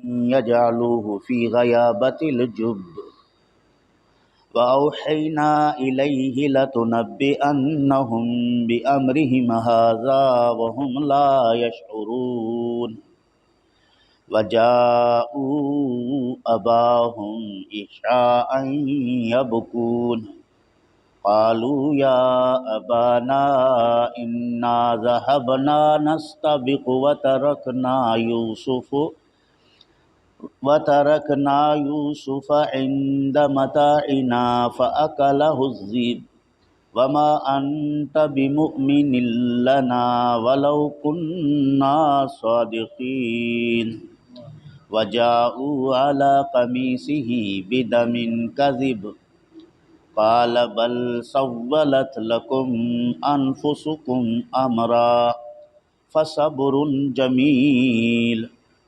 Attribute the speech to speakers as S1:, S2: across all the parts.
S1: يجعلوه في غيابة الجب وأوحينا إليه لتنبئنهم بأمرهم هذا وهم لا يشعرون وجاءوا أباهم عشاء يبكون قالوا يا أبانا إنا ذهبنا نستبق وتركنا يوسف عند متاعنا فأكله الذئب وما أنت بمؤمن لنا ولو كنا صادقين وجاءوا على قميصه بدم كذب قال بل سولت لكم أنفسكم أمرا فصبر جميل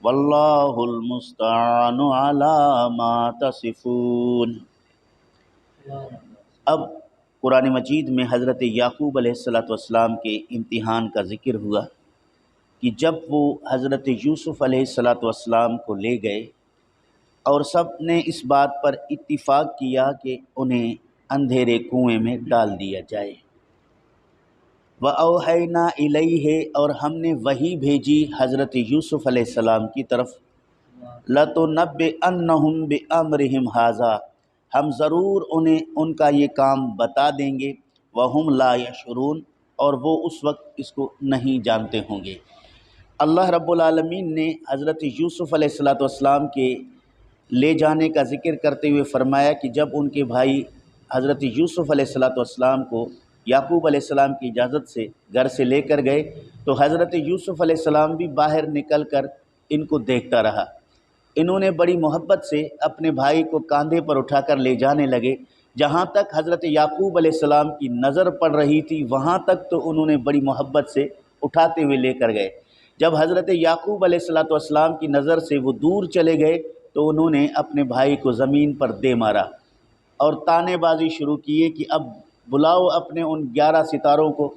S1: واللہ المستعان علی ما تصفون۔ اب قرآن مجید میں حضرت یعقوب علیہ السلام کے امتحان کا ذکر ہوا کہ جب وہ حضرت یوسف علیہ السلام کو لے گئے اور سب نے اس بات پر اتفاق کیا کہ انہیں اندھیرے کنویں میں ڈال دیا جائے۔ وَأَوْحَيْنَا إِلَيْهِ اور ہم نے وحی بھیجی حضرت یوسف علیہ السلام کی طرف لَتُنَبِّئَنَّهُمْ بِأَمْرِهِمْ هَذَا ہم ضرور انہیں ان کا یہ کام بتا دیں گے وَهُمْ لَا يَشْعُرُونَ اور وہ اس وقت اس کو نہیں جانتے ہوں گے۔ اللہ رب العالمین نے حضرت یوسف علیہ السلام کے لے جانے کا ذکر کرتے ہوئے فرمایا کہ جب ان کے بھائی حضرت یوسف علیہ السلام کو یعقوب علیہ السلام کی اجازت سے گھر سے لے کر گئے تو حضرت یوسف علیہ السلام بھی باہر نکل کر ان کو دیکھتا رہا۔ انہوں نے بڑی محبت سے اپنے بھائی کو کاندھے پر اٹھا کر لے جانے لگے، جہاں تک حضرت یعقوب علیہ السلام کی نظر پڑ رہی تھی وہاں تک تو انہوں نے بڑی محبت سے اٹھاتے ہوئے لے کر گئے۔ جب حضرت یعقوب علیہ السلام کی نظر سے وہ دور چلے گئے تو انہوں نے اپنے بھائی کو زمین پر دے مارا اور طعنے بازی شروع کیے کہ اب بلاؤ اپنے ان 11 ستاروں کو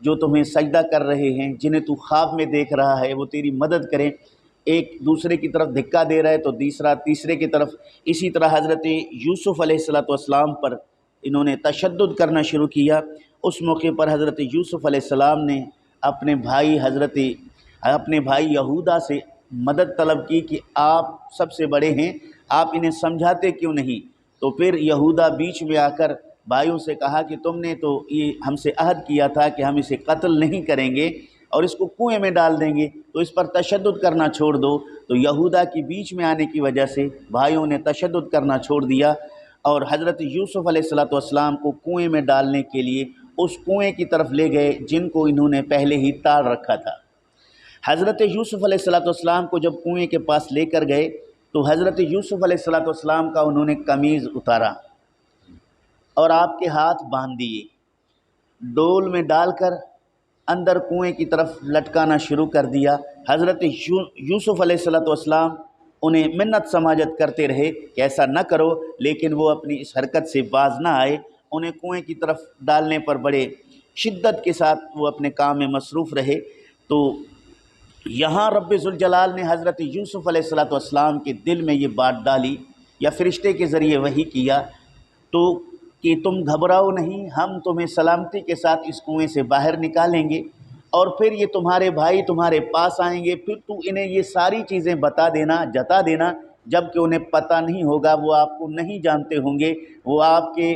S1: جو تمہیں سجدہ کر رہے ہیں، جنہیں تو خواب میں دیکھ رہا ہے، وہ تیری مدد کریں۔ ایک دوسرے کی طرف دھکا دے رہا ہے تو تیسرے کی طرف، اسی طرح حضرت یوسف علیہ السلام پر انہوں نے تشدد کرنا شروع کیا۔ اس موقع پر حضرت یوسف علیہ السلام نے اپنے بھائی یہودا سے مدد طلب کی کہ آپ سب سے بڑے ہیں، آپ انہیں سمجھاتے کیوں نہیں؟ تو پھر یہودا بیچ میں آ کر بھائیوں سے کہا کہ تم نے تو یہ ہم سے عہد کیا تھا کہ ہم اسے قتل نہیں کریں گے اور اس کو کنویں میں ڈال دیں گے، تو اس پر تشدد کرنا چھوڑ دو۔ تو یہودا کی بیچ میں آنے کی وجہ سے بھائیوں نے تشدد کرنا چھوڑ دیا اور حضرت یوسف علیہ السلام کو کنویں میں ڈالنے کے لیے اس کنویں کی طرف لے گئے جن کو انہوں نے پہلے ہی تاڑ رکھا تھا۔ حضرت یوسف علیہ السلام کو جب کنویں کے پاس لے کر گئے تو حضرت یوسف علیہ السلام کا انہوں نے قمیض اتارا اور آپ کے ہاتھ باندھ دیے، ڈول میں ڈال کر اندر کنویں کی طرف لٹکانا شروع کر دیا۔ حضرت یوسف علیہ السلام انہیں منت سماجت کرتے رہے کہ ایسا نہ کرو، لیکن وہ اپنی اس حرکت سے باز نہ آئے۔ انہیں کنویں کی طرف ڈالنے پر بڑے شدت کے ساتھ وہ اپنے کام میں مصروف رہے۔ تو یہاں رب ذوالجلال نے حضرت یوسف علیہ السلام کے دل میں یہ بات ڈالی یا فرشتے کے ذریعے وحی کیا تو کہ تم گھبراؤ نہیں، ہم تمہیں سلامتی کے ساتھ اس کنویں سے باہر نکالیں گے اور پھر یہ تمہارے بھائی تمہارے پاس آئیں گے، پھر تو انہیں یہ ساری چیزیں بتا دینا، جتا دینا، جب کہ انہیں پتہ نہیں ہوگا، وہ آپ کو نہیں جانتے ہوں گے، وہ آپ کے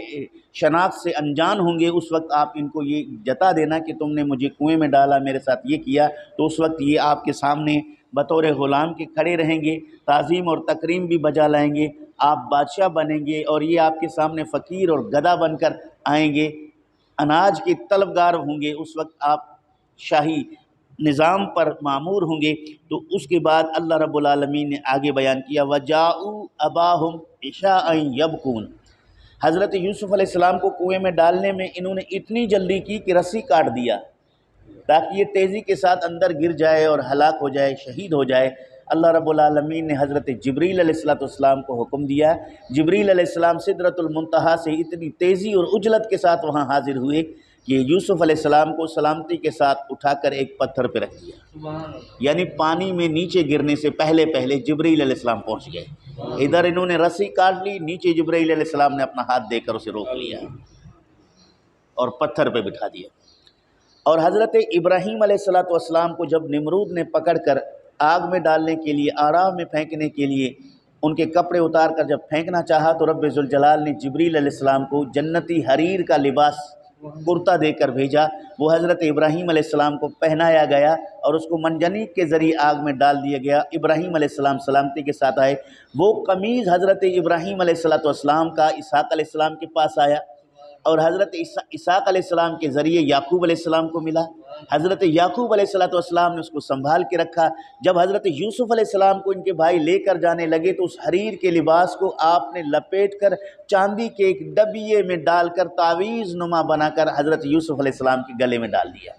S1: شناخت سے انجان ہوں گے۔ اس وقت آپ ان کو یہ جتا دینا کہ تم نے مجھے کنویں میں ڈالا، میرے ساتھ یہ کیا، تو اس وقت یہ آپ کے سامنے بطور غلام کے کھڑے رہیں گے، تعظیم اور تکریم بھی بجا لائیں گے، آپ بادشاہ بنیں گے اور یہ آپ کے سامنے فقیر اور گدھا بن کر آئیں گے، اناج کے طلبگار ہوں گے، اس وقت آپ شاہی نظام پر معمور ہوں گے۔ تو اس کے بعد اللہ رب العالمین نے آگے بیان کیا وَجَاءُوا أَبَاهُمْ عِشَاءً يَبْكُونَ۔ حضرت یوسف علیہ السلام کو کنویں میں ڈالنے میں انہوں نے اتنی جلدی کی کہ رسی کاٹ دیا تاکہ یہ تیزی کے ساتھ اندر گر جائے اور ہلاک ہو جائے، شہید ہو جائے۔ اللہ رب العالمین نے حضرت جبریل علیہ السلام کو حکم دیا، جبریل علیہ السلام سدرۃ المنتہا سے اتنی تیزی اور عجلت کے ساتھ وہاں حاضر ہوئے کہ یوسف علیہ السلام کو سلامتی کے ساتھ اٹھا کر ایک پتھر پہ رکھ دیا، یعنی پانی میں نیچے گرنے سے پہلے پہلے جبرائیل علیہ السلام پہنچ گئے۔ ادھر انہوں نے رسی کاٹ لی، نیچے جبرائیل علیہ السلام نے اپنا ہاتھ دے کر اسے روک لیا اور پتھر پہ بٹھا دیا۔ اور حضرت ابراہیم علیہ السلام کو جب نمرود نے پکڑ کر آگ میں ڈالنے کے لیے، آراف میں پھینکنے کے لیے ان کے کپڑے اتار کر جب پھینکنا چاہا تو رب ذوالجلال نے جبریل علیہ السلام کو جنتی حریر کا لباس کرتا دے کر بھیجا، وہ حضرت ابراہیم علیہ السلام کو پہنایا گیا اور اس کو منجنیق کے ذریعے آگ میں ڈال دیا گیا۔ ابراہیم علیہ السلام سلامتی کے ساتھ آئے۔ وہ قمیض حضرت ابراہیم علیہ السلام کا اسحاق علیہ السلام کے پاس آیا اور حضرت اسحاق علیہ السلام کے ذریعے یعقوب علیہ السلام کو ملا۔ حضرت یعقوب علیہ السلام نے اس کو سنبھال کے رکھا۔ جب حضرت یوسف علیہ السلام کو ان کے بھائی لے کر جانے لگے تو اس حریر کے لباس کو آپ نے لپیٹ کر چاندی کے ایک ڈبیے میں ڈال کر تعویذ نما بنا کر حضرت یوسف علیہ السلام کے گلے میں ڈال دیا۔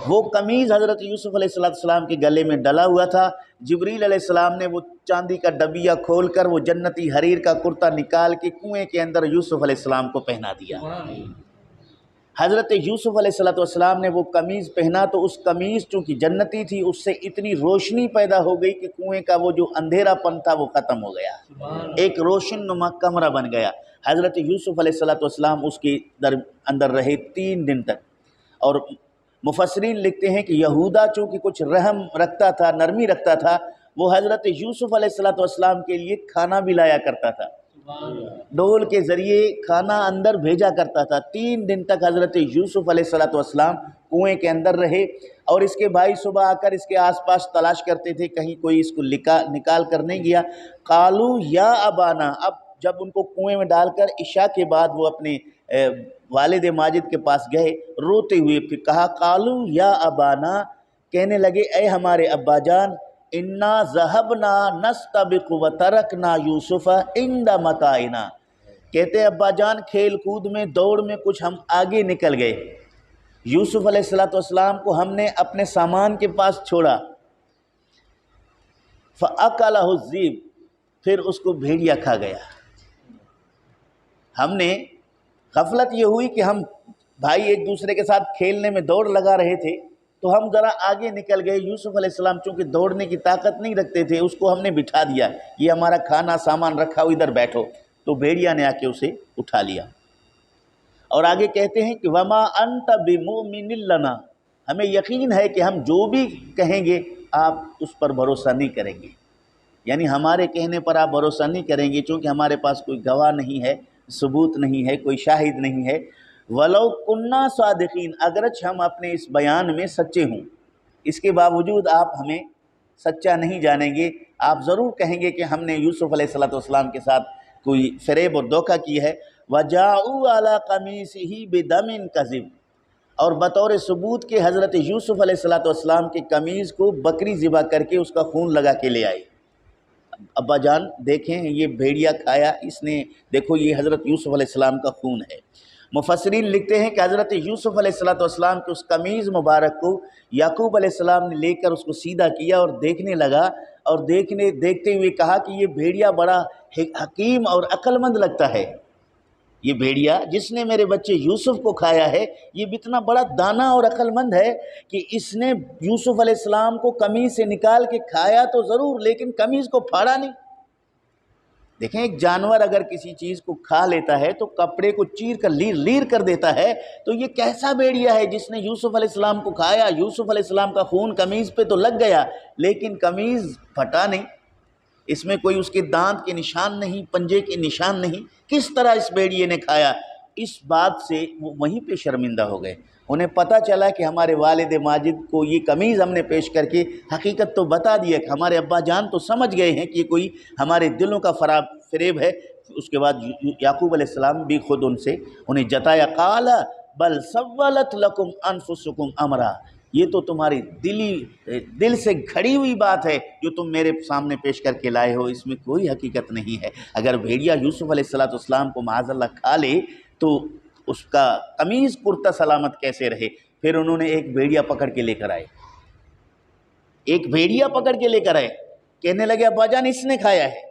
S1: وہ قمیض حضرت یوسف علیہ السلام کے گلے میں ڈلا ہوا تھا۔ جبریل علیہ السلام نے وہ چاندی کا ڈبیہ کھول کر وہ جنتی حریر کا کرتا نکال کے کنویں کے اندر یوسف علیہ السلام کو پہنا دیا۔ حضرت یوسف علیہ السلام نے وہ قمیض پہنا تو اس قمیض چونکہ جنتی تھی، اس سے اتنی روشنی پیدا ہو گئی کہ کنویں کا وہ جو اندھیرا پن تھا وہ ختم ہو گیا، ایک روشن نما کمرہ بن گیا۔ حضرت یوسف علیہ السلام اس کے اندر رہے 3 دن تک۔ اور مفسرین لکھتے ہیں کہ یہودا چونکہ کچھ رحم رکھتا تھا، نرمی رکھتا تھا، وہ حضرت یوسف علیہ السلام کے لیے کھانا بھی لایا کرتا تھا، ڈول کے ذریعے کھانا اندر بھیجا کرتا تھا۔ 3 دن تک حضرت یوسف علیہ السلام کنویں کے اندر رہے اور اس کے بھائی صبح آ کر اس کے آس پاس تلاش کرتے تھے کہیں کوئی اس کو نکال کر نہیں گیا۔ قالو یا ابانا، اب جب ان کو کنویں میں ڈال کر عشاء کے بعد وہ اپنے والد ماجد کے پاس گئے روتے ہوئے، پھر کہا قالو یا ابانا، کہنے لگے اے ہمارے ابا جان، انا ذہبنا نستبق وترکنا یوسف عند متاعنا، کہتے ابا جان کھیل کود میں دوڑ میں کچھ ہم آگے نکل گئے، یوسف علیہ السلام کو ہم نے اپنے سامان کے پاس چھوڑا، فأکلہ الذئب، پھر اس کو بھیڑیا کھا گیا۔ ہم نے غفلت یہ ہوئی کہ ہم بھائی ایک دوسرے کے ساتھ کھیلنے میں دوڑ لگا رہے تھے تو ہم ذرا آگے نکل گئے، یوسف علیہ السلام چونکہ دوڑنے کی طاقت نہیں رکھتے تھے، اس کو ہم نے بٹھا دیا، یہ ہمارا کھانا سامان رکھا ہو ادھر بیٹھو، تو بھیڑیا نے آ کے اسے اٹھا لیا۔ اور آگے کہتے ہیں کہ وما انت بمؤمن لنا، ہمیں یقین ہے کہ ہم جو بھی کہیں گے آپ اس پر بھروسہ نہیں کریں گے، یعنی ہمارے کہنے پر آپ بھروسہ نہیں کریں گے چونکہ ہمارے پاس کوئی گواہ نہیں ہے، ثبوت نہیں ہے، کوئی شاہد نہیں ہے۔ وَلَوْ كُنَّا صَادِقِينَ، اگرچہ ہم اپنے اس بیان میں سچے ہوں، اس کے باوجود آپ ہمیں سچا نہیں جانیں گے، آپ ضرور کہیں گے کہ ہم نے یوسف علیہ السلام کے ساتھ کوئی فریب اور دھوکہ کی ہے۔ وَجَاءُوا عَلَىٰ قَمِيصِهِ بِدَمٍ كَذِبٍ، اور بطور ثبوت کے حضرت یوسف علیہ السلام کے قمیض کو بکری ذبح کر کے اس کا خون لگا کے لے آئے۔ ابا جان دیکھیں یہ بھیڑیا کھایا اس نے، دیکھو یہ حضرت یوسف علیہ السلام کا خون ہے۔ مفسرین لکھتے ہیں کہ حضرت یوسف علیہ السلام کے اس قمیض مبارک کو یعقوب علیہ السلام نے لے کر اس کو سیدھا کیا اور دیکھنے لگا، اور دیکھتے ہوئے کہا کہ یہ بھیڑیا بڑا حکیم اور عقل مند لگتا ہے، یہ بھیڑیا جس نے میرے بچے یوسف کو کھایا ہے یہ اتنا بڑا دانا اور عقل مند ہے کہ اس نے یوسف علیہ السلام کو قمیض سے نکال کے کھایا تو ضرور لیکن قمیض کو پھاڑا نہیں۔ دیکھیں ایک جانور اگر کسی چیز کو کھا لیتا ہے تو کپڑے کو چیر کر لیر کر دیتا ہے، تو یہ کیسا بھیڑیا ہے جس نے یوسف علیہ السلام کو کھایا، یوسف علیہ السلام کا خون قمیض پہ تو لگ گیا لیکن قمیض پھٹا نہیں، اس میں کوئی اس کے دانت کے نشان نہیں، پنجے کے نشان نہیں، کس طرح اس بھیڑیے نے کھایا؟ اس بات سے وہ وہیں پہ شرمندہ ہو گئے۔ انہیں پتہ چلا کہ ہمارے والد ماجد کو یہ قمیض ہم نے پیش کر کے حقیقت تو بتا دیا کہ ہمارے ابا جان تو سمجھ گئے ہیں کہ یہ کوئی ہمارے دلوں کا فریب ہے۔ اس کے بعد یعقوب علیہ السلام بھی خود ان سے انہیں جتایا، قال بل سولت لکم انفسکم امرا، یہ تو تمہاری دل سے گھڑی ہوئی بات ہے جو تم میرے سامنے پیش کر کے لائے ہو، اس میں کوئی حقیقت نہیں ہے۔ اگر بھیڑیا یوسف علیہ السلام کو معاذ اللہ کھا لے تو اس کا قمیض پرتا سلامت کیسے رہے؟ پھر انہوں نے ایک بھیڑیا پکڑ کے لے کر آئے، ایک بھیڑیا پکڑ کے لے کر آئے، کہنے لگے ابا جان اس نے کھایا ہے۔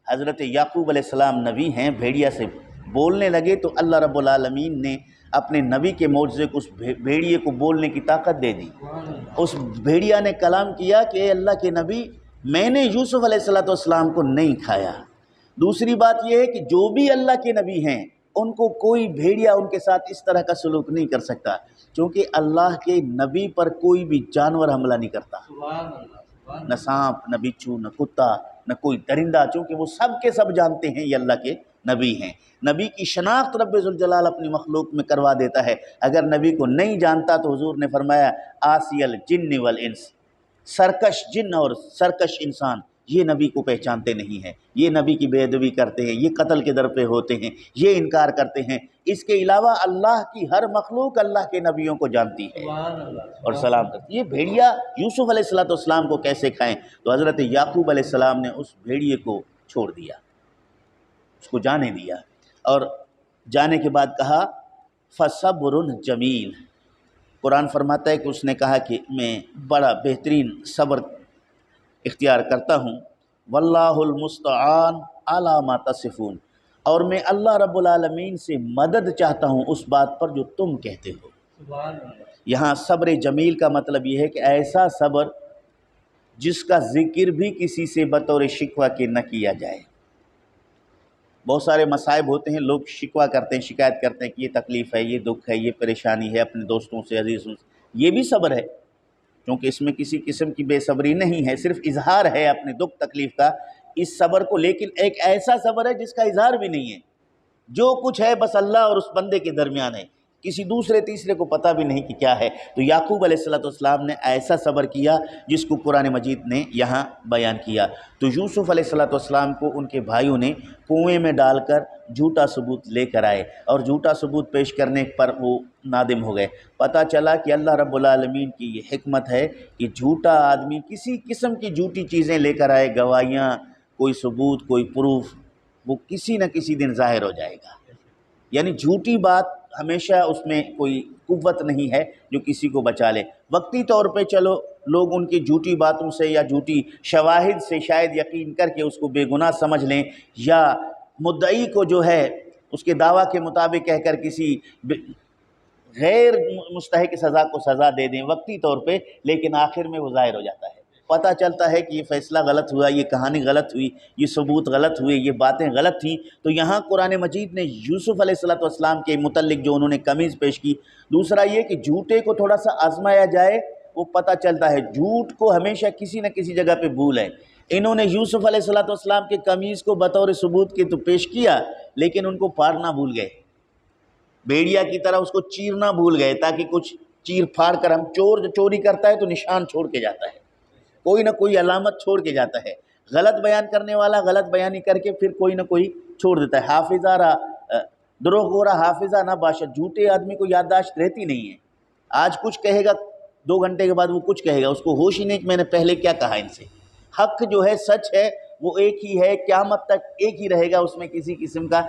S1: حضرت یعقوب علیہ السلام نبی ہیں، بھیڑیا سے بولنے لگے تو اللہ رب العالمین نے اپنے نبی کے معجزے کو اس بھیڑیے کو بولنے کی طاقت دے دی۔ اس بھیڑیا نے کلام کیا کہ اے اللہ کے نبی، میں نے یوسف علیہ السلام کو نہیں کھایا۔ دوسری بات یہ ہے کہ جو بھی اللہ کے نبی ہیں ان کو کوئی بھیڑیا ان کے ساتھ اس طرح کا سلوک نہیں کر سکتا، کیونکہ اللہ کے نبی پر کوئی بھی جانور حملہ نہیں کرتا، نہ سانپ، نہ بچھو، نہ کتا، نہ کوئی درندہ، چونکہ وہ سب کے سب جانتے ہیں یہ اللہ کے نبی ہیں۔ نبی کی شناخت رب ذوالجلال اپنی مخلوق میں کروا دیتا ہے۔ اگر نبی کو نہیں جانتا تو حضور نے فرمایا آسی الجن والانس، سرکش جن اور سرکش انسان یہ نبی کو پہچانتے نہیں ہیں، یہ نبی کی بے ادبی کرتے ہیں، یہ قتل کے در پہ ہوتے ہیں، یہ انکار کرتے ہیں۔ اس کے علاوہ اللہ کی ہر مخلوق اللہ کے نبیوں کو جانتی ہے اور سلام کرتی ہے۔ یہ بھیڑیا یوسف علیہ السلام کو کیسے کھائیں؟ تو حضرت یعقوب علیہ السلام نے اس بھیڑیے کو چھوڑ دیا، اس کو جانے دیا، اور جانے کے بعد کہا فَصَبْرٌ جمیل۔ قرآن فرماتا ہے کہ اس نے کہا کہ میں بڑا بہترین صبر اختیار کرتا ہوں، واللہ المستعان علی ما تصفون، اور میں اللہ رب العالمین سے مدد چاہتا ہوں اس بات پر جو تم کہتے ہو۔ یہاں صبر جمیل کا مطلب یہ ہے کہ ایسا صبر جس کا ذکر بھی کسی سے بطور شکوہ کے نہ کیا جائے۔ بہت سارے مصائب ہوتے ہیں، لوگ شکوہ کرتے ہیں، شکایت کرتے ہیں کہ یہ تکلیف ہے، یہ دکھ ہے، یہ پریشانی ہے اپنے دوستوں سے، عزیزوں سے، یہ بھی صبر ہے، کیونکہ اس میں کسی قسم کی بے صبری نہیں ہے، صرف اظہار ہے اپنے دکھ تکلیف کا اس صبر کو۔ لیکن ایک ایسا صبر ہے جس کا اظہار بھی نہیں ہے، جو کچھ ہے بس اللہ اور اس بندے کے درمیان ہے، کسی دوسرے تیسرے کو پتہ بھی نہیں کہ کیا ہے۔ تو یعقوب علیہ السلام نے ایسا صبر کیا جس کو قرآن مجید نے یہاں بیان کیا۔ تو یوسف علیہ السلام کو ان کے بھائیوں نے کنویں میں ڈال کر جھوٹا ثبوت لے کر آئے، اور جھوٹا ثبوت پیش کرنے پر وہ نادم ہو گئے۔ پتہ چلا کہ اللہ رب العالمین کی یہ حکمت ہے کہ جھوٹا آدمی کسی قسم کی جھوٹی چیزیں لے کر آئے، گواہیاں، کوئی ثبوت، کوئی پروف، وہ کسی نہ کسی دن ظاہر ہو جائے گا۔ یعنی جھوٹی بات ہمیشہ اس میں کوئی قوت نہیں ہے جو کسی کو بچا لے۔ وقتی طور پہ چلو لوگ ان کی جھوٹی باتوں سے یا جھوٹی شواہد سے شاید یقین کر کے اس کو بے گناہ سمجھ لیں، یا مدعی کو جو ہے اس کے دعویٰ کے مطابق کہہ کر کسی غیر مستحق سزا کو سزا دے دیں وقتی طور پہ، لیکن آخر میں وہ ظاہر ہو جاتا ہے، پتہ چلتا ہے کہ یہ فیصلہ غلط ہوا، یہ کہانی غلط ہوئی، یہ ثبوت غلط ہوئے، یہ باتیں غلط تھیں۔ تو یہاں قرآن مجید نے یوسف علیہ السلام کے متعلق جو انہوں نے کمیز پیش کی، دوسرا یہ کہ جھوٹے کو تھوڑا سا آزمایا جائے، وہ پتہ چلتا ہے جھوٹ کو ہمیشہ کسی نہ کسی جگہ پہ بھول ہے۔ انہوں نے یوسف علیہ السلام کے کمیز کو بطور ثبوت کے تو پیش کیا، لیکن ان کو پھاڑنا بھول گئے، بھیڑیا کی طرح اس کو چیرنا بھول گئے، تاکہ کچھ چیر پھاڑ کر، ہم چور جو چوری کرتا ہے تو نشان چھوڑ کے جاتا ہے، کوئی نہ کوئی علامت چھوڑ کے جاتا ہے۔ غلط بیان کرنے والا غلط بیانی کر کے پھر کوئی نہ کوئی چھوڑ دیتا ہے۔ حافظہ را دروغ گورا حافظہ نہ باشد، جھوٹے آدمی کو یادداشت رہتی نہیں ہے، آج کچھ کہے گا 2 گھنٹے کے بعد وہ کچھ کہے گا، اس کو ہوش ہی نہیں کہ میں نے پہلے کیا کہا ان سے۔ حق جو ہے، سچ ہے، وہ ایک ہی ہے، قیامت تک ایک ہی رہے گا، اس میں کسی قسم کا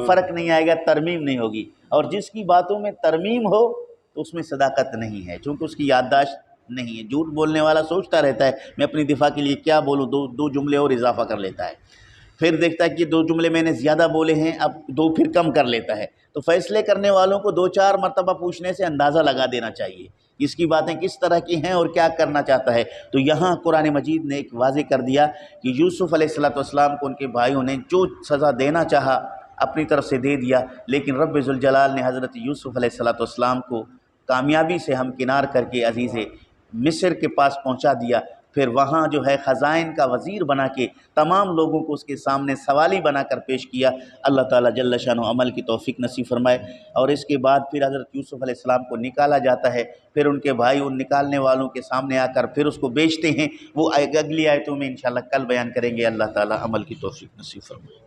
S1: فرق نہیں آئے گا، ترمیم نہیں ہوگی۔ اور جس کی باتوں میں ترمیم ہو تو اس میں صداقت نہیں ہے، چونکہ اس کی یادداشت نہیں ہے۔ جھوٹ بولنے والا سوچتا رہتا ہے میں اپنی دفاع کے لیے کیا بولوں، دو جملے اور اضافہ کر لیتا ہے، پھر دیکھتا ہے کہ 2 جملے میں نے زیادہ بولے ہیں، اب 2 پھر کم کر لیتا ہے۔ تو فیصلے کرنے والوں کو 2-4 مرتبہ پوچھنے سے اندازہ لگا دینا چاہیے اس کی باتیں کس طرح کی ہیں اور کیا کرنا چاہتا ہے۔ تو یہاں قرآن مجید نے ایک واضح کر دیا کہ یوسف علیہ السلام کو ان کے بھائیوں نے جو سزا دینا چاہا اپنی طرف سے دے دیا، لیکن رب ذوالجلال نے حضرت یوسف علیہ السلام کو کامیابی سے ہمکنار کر کے عزیز مصر کے پاس پہنچا دیا۔ پھر وہاں جو ہے خزائن کا وزیر بنا کے تمام لوگوں کو اس کے سامنے سوالی بنا کر پیش کیا۔ اللہ تعالیٰ جل شانہ عمل کی توفیق نصیب فرمائے۔ اور اس کے بعد پھر حضرت یوسف علیہ السلام کو نکالا جاتا ہے، پھر ان کے بھائی ان نکالنے والوں کے سامنے آ کر پھر اس کو بیچتے ہیں، وہ اگلی آیتوں میں انشاءاللہ کل بیان کریں گے۔ اللہ تعالیٰ عمل کی توفیق نصیب فرمائے۔